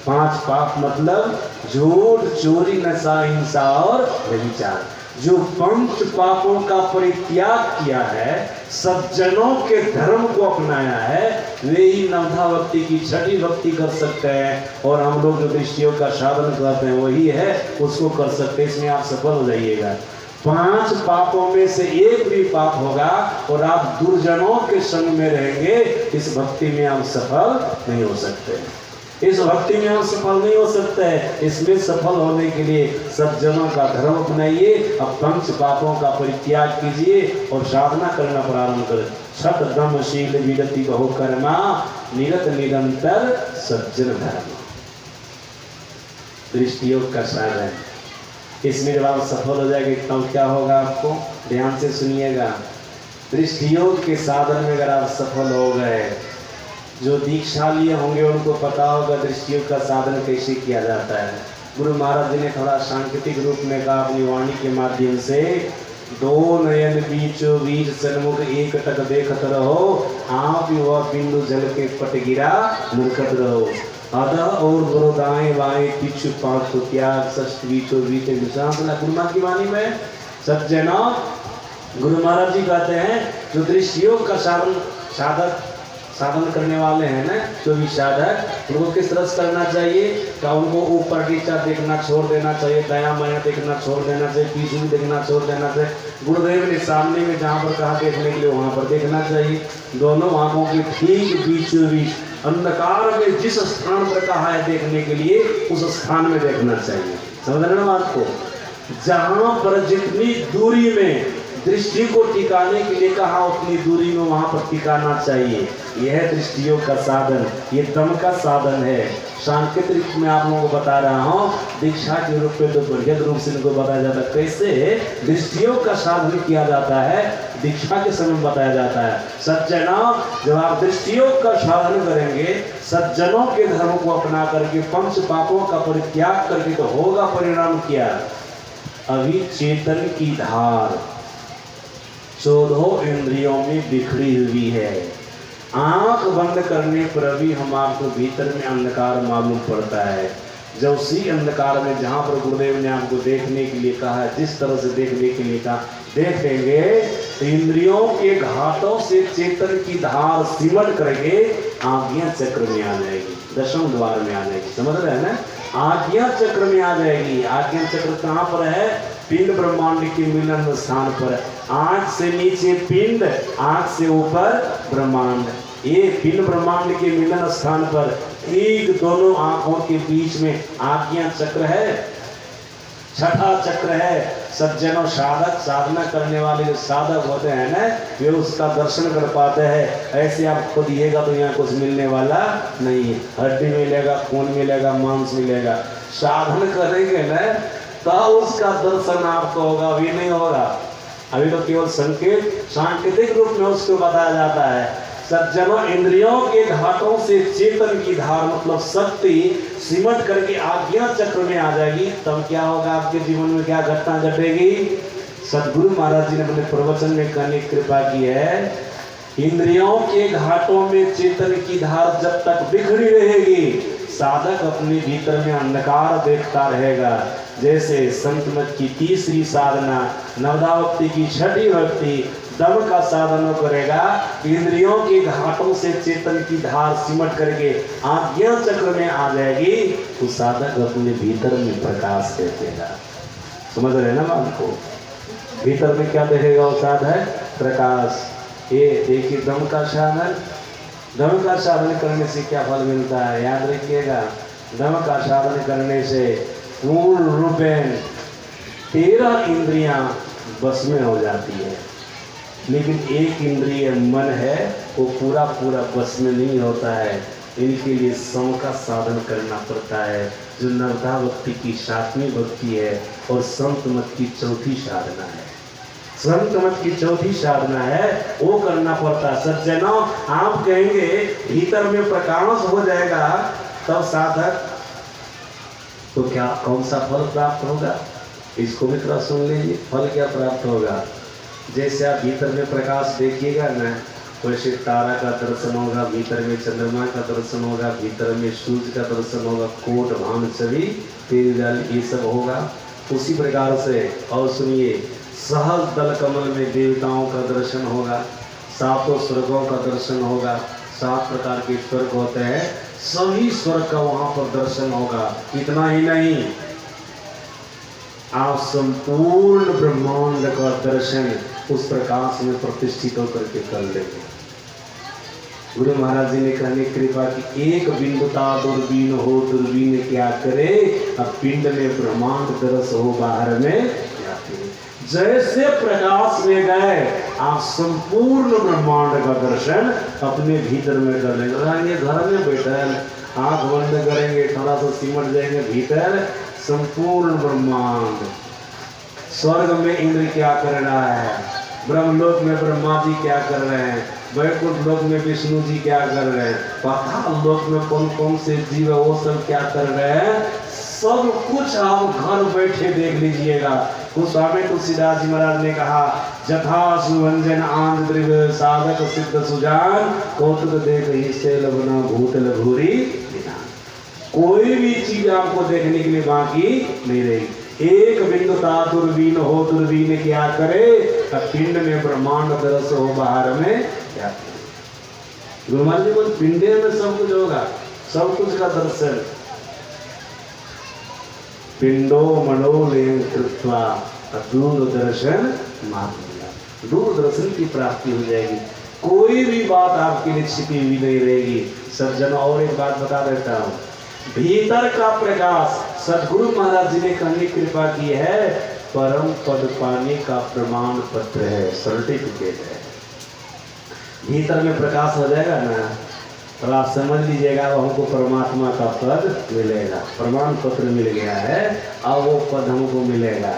5 पाप मतलब झूठ, चोरी, नशा, हिंसा और व्यभिचार। जो 5 पापों का परित्याग किया है, सज्जनों के धर्म को अपनाया है, वे ही नवधा भक्ति की 6ठी भक्ति कर सकते हैं। और हम लोग जो दृष्टियों का साधन करते हैं वही है, उसको कर सकते हैं। इसमें आप सफल हो जाइएगा। 5 पापों में से एक भी पाप होगा और आप दुर्जनों के संग में रहेंगे, इस भक्ति में आप सफल नहीं हो सकते। इस भक्ति में हम सफल नहीं हो सकते हैं। इसमें सफल होने के लिए सज्जनों का धर्म अपनाइए, अब 5 पापों का परित्याग कीजिए और साधना करना प्रारंभ करें। छठ दम शील विरति बहु कर्मा, निरत निरंतर सज्जन धर्म। दृष्टि योग का साधन, इसमें जब आप सफल हो जाएंगे तब क्या होगा आपको ध्यान से सुनिएगा। दृष्टि योग के साधन में अगर आप सफल हो गए, जो दीक्षा लिए होंगे उनको पता होगा दृष्टि योग का साधन कैसे किया जाता है। गुरु महाराज जी ने थोड़ा सांकेतिक रूप में कहा अपनी वाणी के माध्यम से, 2 नयन बीचों बीच सन्मुख एक टक देखत रहो, आप वह बिंदु जल के पट गिरा मुरकत रहो। अदा और गुरु दाएं बाएं पिछु पाँच को त्याग, षष्ठ बीचों बीच विश्राम। गुरु माँ की वाणी में सज्जना गुरु महाराज जी कहते हैं, जो दृष्टि योग का साधन करने वाले हैं ना, जो भी साधक, उनको किस तरह से करना चाहिए? क्या उनको ऊपर नीचा देखना छोड़ देना चाहिए, दायां बायां देखना छोड़ देना चाहिए, पीछे भी देखना छोड़ देना चाहिए। गुरुदेव ने सामने में जहाँ पर कहा देखने के लिए वहाँ पर देखना चाहिए। दोनों आंखों के ठीक बीचों बीच अंधकार में जिस स्थान पर कहा है देखने के लिए, उस स्थान में देखना चाहिए। समझ रहे ना बात को? जहाँ पर जितनी दूरी में दृष्टि को टिकाने के लिए कहा उतनी दूरी में वहां पर टिकाना चाहिए। यह दृष्टियों का साधन, ये दम का साधन है। सांकेतिक में आप लोगों को बता रहा हूँ, दीक्षा के रूप में तो बढ़िया रूप से इनको बताया जाता है कैसे दृष्टियों का साधन किया जाता है, दीक्षा के समय बताया जाता है। सज्जनों, जब आप दृष्टियों का साधन करेंगे, सज्जनों के धर्म को अपना करके, पंच पापों का परित्याग करके, तो होगा परिणाम क्या? अभी चेतन की धार 14 इंद्रियों में बिखरी हुई है। आंख बंद करने पर भी हम आपको भीतर में अंधकार मालूम पड़ता है। जब उसी अंधकार में जहाँ पर गुरुदेव ने आपको देखने के लिए कहा, जिस तरह से देखने के लिए कहा, देखेंगे तो इंद्रियों के घाटों से चेतन की धार सिमट करके आज्ञा चक्र में आ जाएगी, दशम द्वार में आ जाएगी। समझ रहे हैं ना? आज्ञा चक्र में आ जाएगी। आज्ञा चक्र कहाँ पर है? पिंड ब्रह्मांड के मिलन स्थान पर। आंख से नीचे पिंड, आंख से ऊपर ब्रह्मांड। ये पिंड ब्रह्मांड के मिलन स्थान पर ठीक दोनों आंखों के बीच में आज्ञा चक्र है, छठा चक्र है। सज्जनों, साधक, साधना करने वाले जो साधक होते हैं ना, वे उसका दर्शन कर पाते हैं। ऐसे आप खुद दिएगा तो यहाँ कुछ मिलने वाला नहीं है। हड्डी मिलेगा, खून मिलेगा, मांस मिलेगा। साधन करेंगे ना तो उसका दर्शन आपको होगा, अभी नहीं होगा। अभी तो केवल संकेत, सांकेतिक रूप में उसको बताया जाता है। सज्जनों, इंद्रियों के घाटों से चेतन की धार मतलब शक्ति सिमट करके आज्ञा चक्र में आ जाएगी। तब क्या होगा? आपके जीवन में क्या घटना घटेगी? सदगुरु महाराज जी ने अपने प्रवचन में कहने की कृपा की है, इंद्रियों के घाटों में चेतन की धार जब तक बिखरी रहेगी, साधक अपने भीतर में अंधकार देखता रहेगा। जैसे संत मत की तीसरी साधना, नवदा भक्ति की छठी भक्ति दम का साधन करेगा, इंद्रियों के घाटों से चेतन की धार सिमट करके आज्ञा चक्र में आ जाएगी, तो साधक अपने भीतर में प्रकाश देखेगा। समझ रहे ना बात को? भीतर में क्या देखेगा वो साधक? प्रकाश। ये देखिए दम का साधन, दम का साधन करने से क्या फल मिलता है? याद रखिएगा, दम का साधन करने से पूर्ण रूपेण 13 इंद्रियां बस में हो जाती है, लेकिन एक इंद्रिय मन है वो पूरा पूरा बस में नहीं होता है। इनके लिए सम का साधन करना पड़ता है, जो नवदा भक्ति की 7वीं भक्ति है और संत मत की 4थी साधना है। संत मत की 4थी साधना है, वो करना पड़ता है। सज्जनों, आप कहेंगे भीतर में प्रकाश हो जाएगा तब साधक, तो क्या कौन सा फल प्राप्त होगा? इसको भी थोड़ा सुन लीजिए। फल क्या प्राप्त होगा? जैसे आप भीतर में प्रकाश देखिएगा ना, वैसे तारा का दर्शन होगा, भीतर में चंद्रमा का दर्शन होगा, भीतर में सूर्य का दर्शन होगा, कोट भान छवि तेल जल ये सब होगा। उसी प्रकार से और सुनिए, सहज दल कमल में देवताओं का दर्शन होगा, 7 स्वर्गों का दर्शन होगा। 7 प्रकार के स्वर्ग होते हैं, सभी स्वर्ग का वहां पर दर्शन होगा। इतना ही नहीं, आप संपूर्ण ब्रह्मांड का दर्शन उस प्रकाश में प्रतिष्ठित होकर के कर लेंगे। गुरु महाराज जी ने कहने कृपा की, एक बिंदुता दूरबीन हो, दूरबीन क्या करे, अब पिंड में ब्रह्मांड दरस हो, बाहर में क्या करे। जैसे प्रकाश में गए, आप संपूर्ण ब्रह्मांड का दर्शन अपने भीतर में कर लेंगे। घर में बैठे आंख बंद करेंगे, थोड़ा सा सिमट जाएंगे, भीतर संपूर्ण ब्रह्मांड। स्वर्ग में इंद्र क्या कर रहा है, ब्रह्मलोक में ब्रह्मा जी क्या कर रहे हैं, वैकुंठ लोक में विष्णु जी क्या कर रहे हैं, पाताल लोक में कौन कौन से जीव वो सब क्या कर रहे हैं, सब कुछ आप घर बैठे देख लीजिएगा। स्वामी तुलसीदास जी महाराज ने कहा, जथा सुभंजन आंध द्रिव साधक सिद्ध सुजान, कौतुक देख ही शैल बना भूतल भूरी विधान। कोई भी चीज आपको देखने के लिए बाकी नहीं रहेगी। एक बिंदुता दूरबीन हो, दूरबीन क्या करे, पिंड में ब्रह्मांड दरस हो, बाहर में क्या करे। गुरु महाराज जी बोल, पिंडे में सब कुछ होगा, सब कुछ का दर्शन। पिंडो मनोलयं कृत्वा दूरदर्शन मात्र, दूरदर्शन की प्राप्ति हो जाएगी। कोई भी बात आपके लिए छिपी हुई नहीं रहेगी। सज्जन, और एक बात बता देता हूँ, भीतर का प्रकाश सदगुरु महाराज जी ने कहने कृपा की है, परम पद पाने का प्रमाण पत्र है, सर्टिफिकेट है। भीतर में प्रकाश हो जाएगा ना, तो आप समझ लीजिएगा हमको परमात्मा का पद मिलेगा। प्रमाण पत्र मिल गया है, अब वो पद हमको मिलेगा,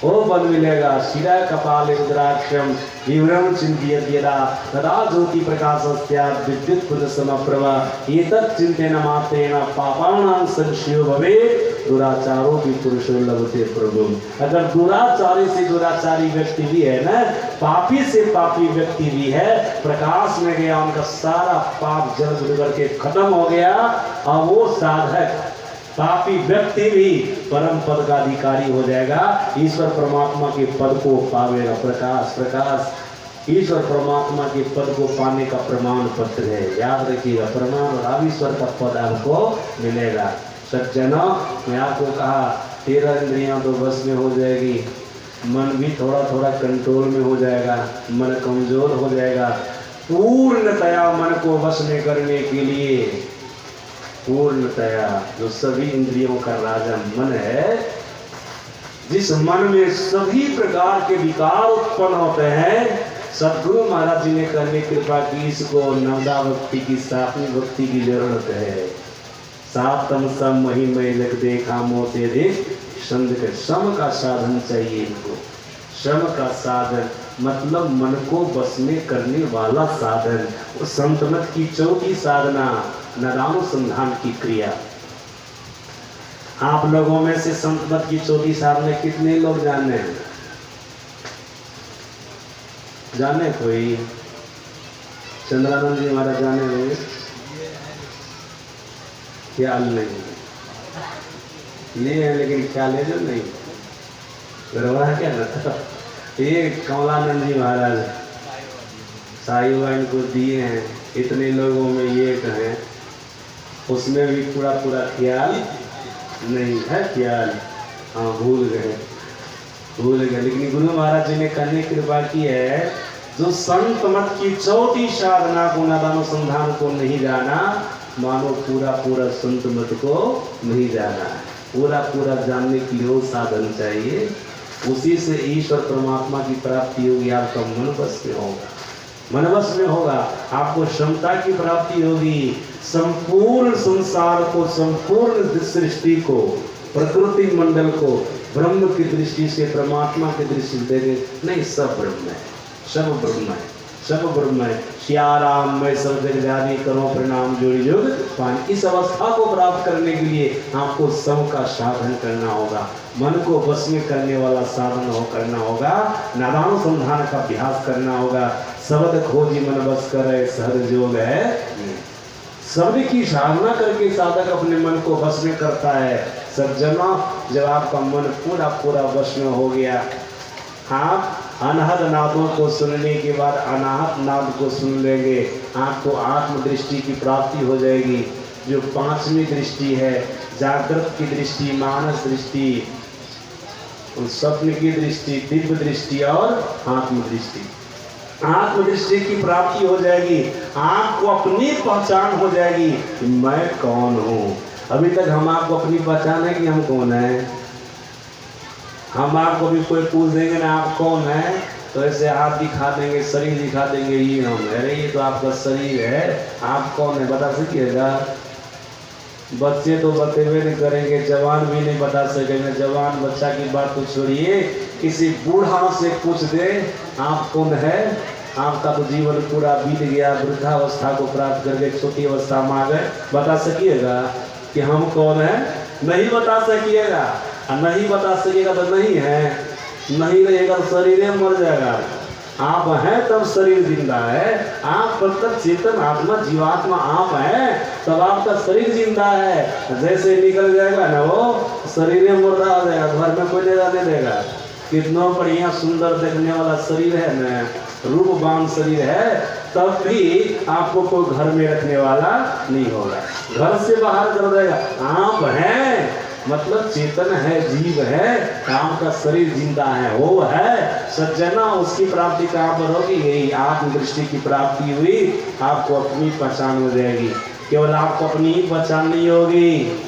वो पद मिलेगा। शिरा कपाल रुद्राक्षम विवरण चिंतियत यदा तदा ज्योति प्रकाशस्यात् विद्युत पुंज समप्रभा एतत् चिंतेन मात्रेण पापानां संशयो भवेत् दुराचारो भी पुरुषो लभते प्रभु। अगर दुराचारी से दुराचारी व्यक्ति भी है ना, पापी से पापी व्यक्ति भी है, प्रकाश में गया, उनका सारा पाप जल जुड़ करके खत्म हो गया, और वो साधक पापी व्यक्ति भी परम पद का अधिकारी हो जाएगा, ईश्वर परमात्मा के पद को पावेगा। प्रकाश प्रकाश ईश्वर परमात्मा के पद को पाने का प्रमाण पत्र है, याद रखिएगा। प्रमाण और ईश्वर का पद आपको मिलेगा। सज्जनों, मैं आपको कहा 13 इंद्रियां तो बस में हो जाएगी, मन भी थोड़ा थोड़ा कंट्रोल में हो जाएगा, मन कमजोर हो जाएगा। पूर्णतया मन को वश में करने के लिए पूर्णतया जो सभी इंद्रियों का राजा मन है, जिस मन में सभी प्रकार के विकार उत्पन्न होते हैं, सद्गुरु महाराज जी ने करने कृपा की, इसको नवदा भक्ति की, सातवीं भक्ति की जरूरत है। सातम सम महिमय लग देखा मोते देख संग के सम का साधन चाहिए इनको। सम का साधन मतलब मन को बस में करने वाला साधन। वो संत मत की चौथी साधना नदानुसंधान की क्रिया। आप लोगों में से संत मत की चौथी साधना कितने लोग जाने हैं? जाने कोई? चंद्रानंद जी महाराज जाने होंगे? ख्याल नहीं, ये है लेकिन ख्याल है जो नहीं गड़बड़ा क्या ना। ये कमलानंद जी महाराज साईबा इनको दिए हैं, इतने लोगों में ये कहें, उसमें भी पूरा पूरा ख्याल नहीं है। ख्याल हाँ भूल गए। लेकिन गुरु महाराज जी ने करने की कृपा की है, जो संत मत की चौथी साधना को नदानुसंधान को नहीं जाना, मानो पूरा पूरा संत मत को नहीं जाना है। पूरा पूरा जानने के लिए वो साधन चाहिए, उसी से ईश्वर परमात्मा की प्राप्ति होगी। आपका मन बस में होगा, मन बस में होगा, आपको क्षमता की प्राप्ति होगी। संपूर्ण संसार को, संपूर्ण सृष्टि को, प्रकृति मंडल को ब्रह्म की दृष्टि से, परमात्मा की दृष्टि से देखे नहीं, सब ब्रह्म है, सब ब्रह्म है, सब ब्रह्म है। श्याराम मैं सब जग जानी करो प्रणाम जोड़ी जोग पान। इस अवस्था को प्राप्त करने के लिए आपको सम का साधन करना होगा, मन को बस में करने वाला साधन करना होगा, नादानुसंधान का अभ्यास करना होगा। शब्द खोजी मन बस करे सहज योग है। शब्द की साधना करके साधक अपने मन को बस में करता है। सज्जनों, जब आपका मन पूरा पूरा बस में हो गया, आप अनहद नादों को सुनने के बाद अनाहत नाद को सुन लेंगे, आपको आत्मदृष्टि की प्राप्ति हो जाएगी। जो पांचवी दृष्टि है, जागृत की दृष्टि, मानस दृष्टि, स्वप्न की दृष्टि, दिव्य दृष्टि और आत्मदृष्टि। आत्मदृष्टि की प्राप्ति हो जाएगी, आपको अपनी पहचान हो जाएगी कि मैं कौन हूँ। अभी तक हम आपको अपनी पहचान है कि हम कौन है? हम आपको भी कोई पूछ देंगे ना आप कौन है, तो ऐसे हाथ दिखा देंगे, शरीर दिखा देंगे, ये हम है। अरे ये तो आपका शरीर है, आप कौन है बता सकिएगा? बच्चे तो बतेवे नहीं करेंगे, जवान भी नहीं बता सकेंगे। जवान बच्चा की बात तो छोड़िए, किसी बूढ़ा से पूछ दे आप कौन है, आपका तो जीवन पूरा बीत गया, वृद्धावस्था को प्राप्त करके छोटी अवस्था में आ गए, बता सकिएगा कि हम कौन है? नहीं बता सकिएगा। नहीं बता सकेगा तो नहीं है, नहीं रहेगा तो शरीर मर जाएगा। आप हैं तब शरीर जिंदा है, आप तब तक चेतन आत्मा जीवात्मा आप हैं, तब आपका शरीर जिंदा है। जैसे निकल जाएगा ना वो शरीर मुर्दा हो जाएगा, घर में कोई जगह नहीं देगा। कितना बढ़िया सुंदर देखने वाला शरीर है ना, रूपवान शरीर है, तब भी आपको कोई घर में रखने वाला नहीं होगा, घर से बाहर कर देगा। आप हैं मतलब चेतन है, जीव है, काम का शरीर जिंदा है, वो है सज्जना। उसकी प्राप्ति कहाँ पर होगी? यही आत्मदृष्टि की प्राप्ति हुई, आपको अपनी पहचान हो जाएगी। केवल आपको अपनी ही पहचान नहीं होगी,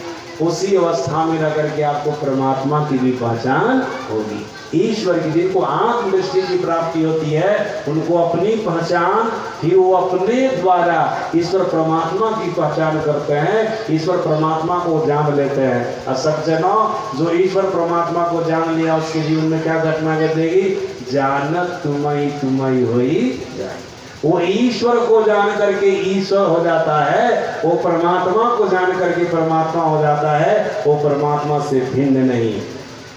उसी अवस्था में रह करके आपको परमात्मा की भी पहचान होगी। ईश्वर की, जिनको आत्मदृष्टि की प्राप्ति होती है, उनको अपनी पहचान ही वो अपने द्वारा ईश्वर परमात्मा की पहचान करते हैं, ईश्वर परमात्मा को जान लेते हैं। और सज्जनों, जो ईश्वर परमात्मा को जान लिया उसके जीवन में क्या घटना घटेगी? जानत तुम्हारी तुम्हारी होई जाए। वो ईश्वर को जान करके ईश्वर हो जाता है, वो परमात्मा को जान करके परमात्मा हो जाता है, वो परमात्मा से भिन्न नहीं।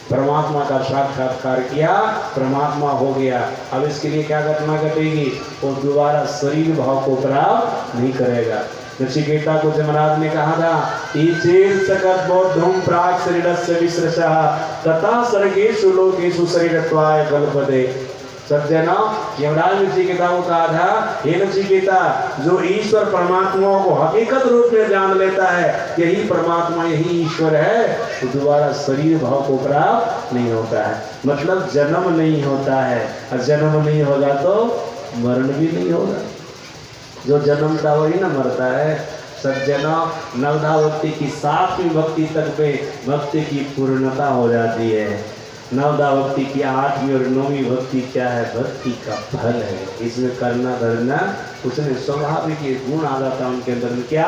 परमात्मा का साक्षात्कार किया, परमात्मा हो गया। अब इसके लिए क्या घटना घटेगी? वो दोबारा शरीर भाव को प्राप्त नहीं करेगा। नचिकेता को जमराज ने कहा था, इचेत सकत बौद्धुम प्राक शरीरस्य विसृशः तथा सर्गेषु लोकेषु शरीरत्वाय कल्पते। सज्जना, यमराज नचिकेता को कहा था, हे नचिकेता, जो ईश्वर परमात्मा को हकीकत रूप में जान लेता है, यही परमात्मा यही ईश्वर है, तो दोबारा शरीर भाव को प्राप्त नहीं होता है। मतलब जन्म नहीं होता है, और जन्म नहीं होगा तो मरण भी नहीं होगा। जो जन्मता वही ना मरता है। सज्जना, नवधा भक्ति की 7वीं भक्ति तक पे भक्ति की पूर्णता हो जाती है। नवदा भक्ति की 8वीं और 9वीं भक्ति क्या है? भक्ति का फल है। इसमें करना धरना उसने स्वाभाविक गुण आ जाता उनके अंदर में। क्या?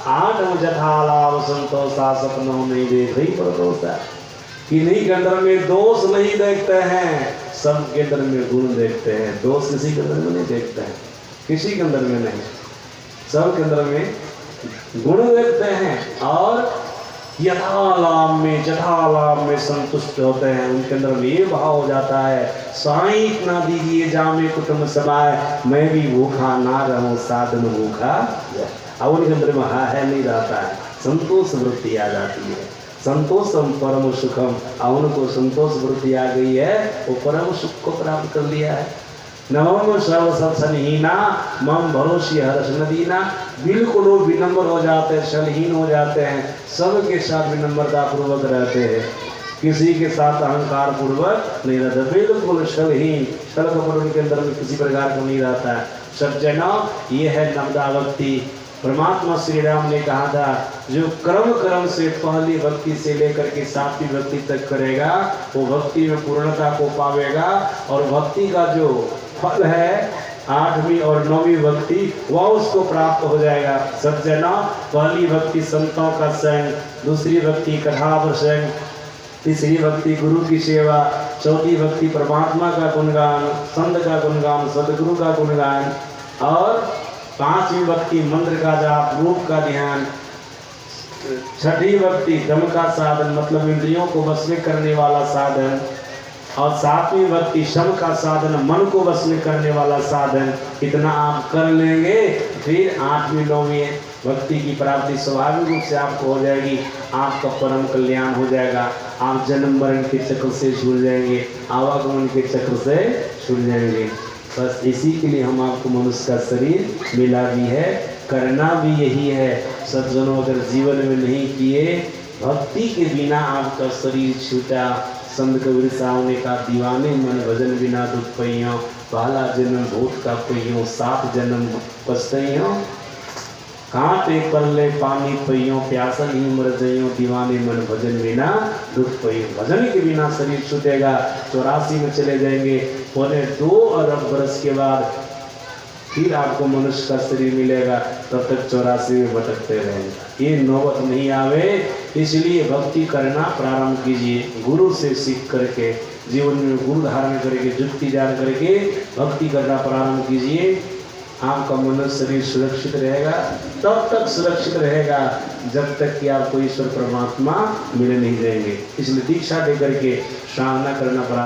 8 जथालाभ संतोषा सपनों में देख ही परदोषा, किन्हीं के अंदर में दोष नहीं देखते हैं, सब के अंदर में गुण देखते हैं। दोष किसी के अंदर में नहीं देखते हैं, किसी के अंदर में नहीं, सब के अंदर में गुण देखते हैं। और यथालाभ में जथालाभ में संतुष्ट होते हैं। उनके अंदर में ये भाव हो जाता है, साईं इतना दीजिए जामे कुटुंब समाए, मैं भी भूखा ना रहूं साधन भूखा। अब उनके अंदर में है नहीं रहता है, संतोष वृत्ति आ जाती है। संतोषम परम सुखम, और उनको संतोष वृत्ति आ गई है, वो परम सुख को प्राप्त कर लिया है। नवम सर्वसत्सनहीना मम भरोसी हर्ष नदीना, बिल्कुल वो विनम्र हो जाते हैं, छलहीन हो जाते हैं, सबके साथ विनम्रता पूर्वक रहते हैं, किसी के साथ अहंकार पूर्वक नहीं रहते, बिल्कुल छलहीन, छल कपट उनके अंदर में किसी प्रकार का नहीं रहता है। सज्जना, ये है नवदा भक्ति। परमात्मा श्री राम ने कहा था, जो क्रम से पहली भक्ति से लेकर के 7वीं भक्ति तक करेगा, वो भक्ति में पूर्णता को पावेगा। और भक्ति का जो फल है 8वीं और 9वीं भक्ति, वह उसको प्राप्त हो जाएगा। सज्जना, पहली भक्ति संतों का संग, दूसरी भक्ति कथा प्रसंग, तीसरी भक्ति गुरु की सेवा, चौथी भक्ति परमात्मा का गुणगान, संत का गुणगान, सदगुरु का गुणगान, और 5वीं भक्ति मंत्र का जाप, रूप का ध्यान, 6ठी भक्ति दम का साधन, मतलब इंद्रियों को वश में करने वाला साधन, और 7वीं भक्ति शम का साधन, मन को वश में करने वाला साधन। इतना आप कर लेंगे, फिर 8वीं 9वीं भक्ति की प्राप्ति स्वाभाविक रूप से आपको हो जाएगी। आपका परम कल्याण हो जाएगा। आप जन्म मरण के चक्र से छूट जाएंगे, आवागमन के चक्र से छूट जाएंगे। बस इसी के लिए हम आपको मनुष्य का शरीर मिला भी है, करना भी यही है। सज्जनों, अगर जीवन में नहीं किए, भक्ति के बिना आपका शरीर छूटा। संत कबीर साहब ने कहा, दीवाने मन भजन बिना दुख पैयों, पहला जन्म भूत का पैयों, 7 जन्म पछतैयों, कांटे पल्ले पानी पैयों, प्यासन ही मर जइयों, दीवाने मन भजन बिना दुख पैयों। भजन के बिना शरीर छूटेगा, 84 में चले जाएंगे। 2 अरब वर्ष के बाद फिर आपको मनुष्य का शरीर मिलेगा, तब तक 84 में भटकते रहेंगे। ये नौबत नहीं आवे, इसलिए भक्ति करना प्रारंभ कीजिए। गुरु से सीख करके, जीवन में गुरु धारण करके, जुक्ति जान करके भक्ति करना प्रारंभ कीजिए। आपका मनुष्य शरीर सुरक्षित रहेगा, तब तक सुरक्षित रहेगा जब तक कि आपको ईश्वर परमात्मा मिल नहीं जाएंगे। इसलिए दीक्षा दे करके साधना करना प्रारंभ